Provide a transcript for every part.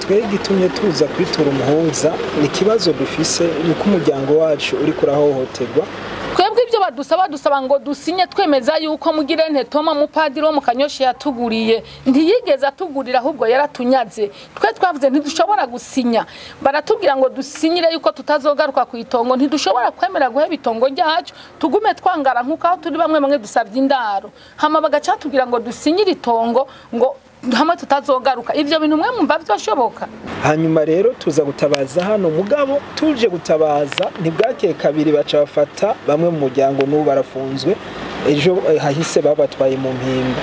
twe gitumye tuza kwitura umuhuza ni kibazo dufise nuko umuryango wacu uri kurahohoterwa. Twebwe ibyo badusaba ngo dusinye twemeza yuko mugirente Toma mupadiri wo mu Kanyoshi yatuguriye ntiyigeze atugurira ahubwo yaratunyaze. Twe twavuze ntidushobora gusinya, baratubwira ngo dusinyire yuko tutazogaruka ku itongo, ntidushobora kwemera guheba itongo ryacu tugume twangara nkuko aho turi bamwe dusavye indaro, hama bagaca tubwira ngo dusinyire itongo ngo hamwe tutazogaruka. Ivyo bintu mwe mumva byoshoboka? Hanyuma rero tuza gutabaza hano mugabo tuje gutabaza ntibwakeye kabiri baca bafata bamwe mu muryango n'ubu barafunzwe, ejo hahise babatwaye mu mpinga.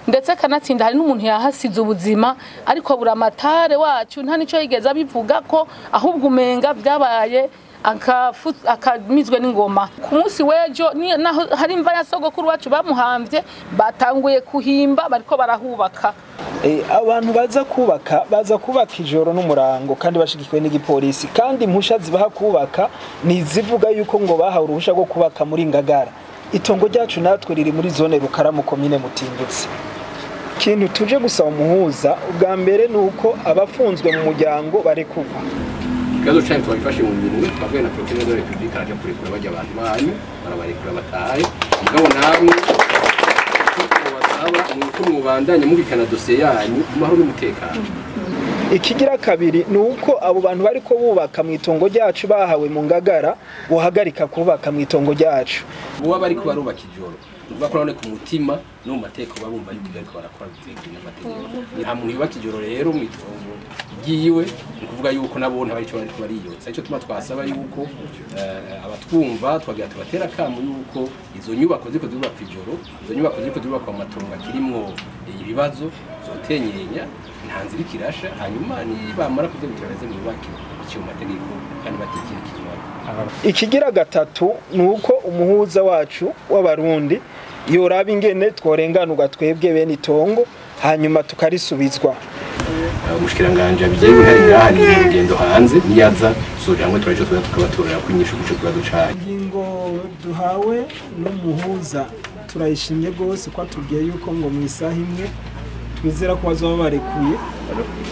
Ndetse kanatsinda hari n'umuntu yahasize ubuzima, ariko buramatare wacu nta nico yigeze abivuga ko ahubwo umenga byabaye akamizwe n'ingoma. Ku munsi wejo hari imva ya sogokuru wacu bamuhamvye, batanguye kuhimba bariko barahubaka. Abantu baza kubaka ijoro n'umurango kandi bashigikiwe n'igipolisi, kandi impusha zibaha kubaka nizivuga yuko ngo bahawe uruhusha rwo kubaka muri Ngagara. Itongo ryacu natwe riri muri zone Rukaramu komine Mutimbutse. Kintu tuje gusaba umuhuza ubwa mbere nuko abafunzwe mu muryango barekugwa. Ikibazo cyane twabifashe mu bintu twavuye na Procureur de la République araje kurekura bajya abantu banyu barabarekura batahe, mugabo namwe nuko mubandanye mubikana dosiye yanyu mahoro n'umutekano. Ikigira kabiri nuko abo bantu bariko bubaka mu itongo ryacu bahawe mu Ngagara bohagarika kubaka mu itongo ryacu. Uwa bariko barubaka ijoro bakorane ku mutima no mu mateko babumva yuko bariko barakora bivekanye n'amategeko. Nta muntu yubaka ijoro rero mu itongo giyiwe kuvuga yuko nabone bari cyo bariko bariyotsa. Ico tuma twasaba yuko abatwumva twagira tubatera kamu yuko izo nyubako ziko zubaka ijoro, izo nyubako ziko zubaka amatongo kirimwo ibibazo zotenyenya ntanzira kirasha, hanyuma nibamara kuzegutireze mu bubaki icyo mategeko kandi batekera kimwe. Ikigira gatatu nuko umuhuza wacu w'abarundi yoraba ingene tworenganurwa twebwe bene itongo hanyuma tukarisubizwa. Umushikiranganje abigiye hari ngahari ingendo hanze niyaza sojamwe turaje tukabatorera kwinyisha guco twaducaye. Ingingo duhawe n'umuhuza turayishimye gose kwa tugiye yuko ngo mu isaha imwe twizera ko bazoba barekuye.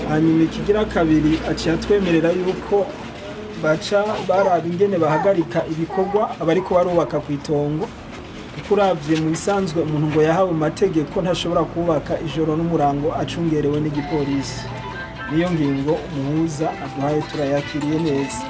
Hanyuma ikigira kabiri aciye twemerera yuko baca baraba ingene bahagarika ibikorwa abariko barubaka ku itongo, kuko uravye mu bisanzwe umuntu ngo yahawe amategeko ntashobora kubaka ijoro n'umurango acungerewe n'igipolisi. Niyo ngingo umuhuza aduhaye turayakiriye neza.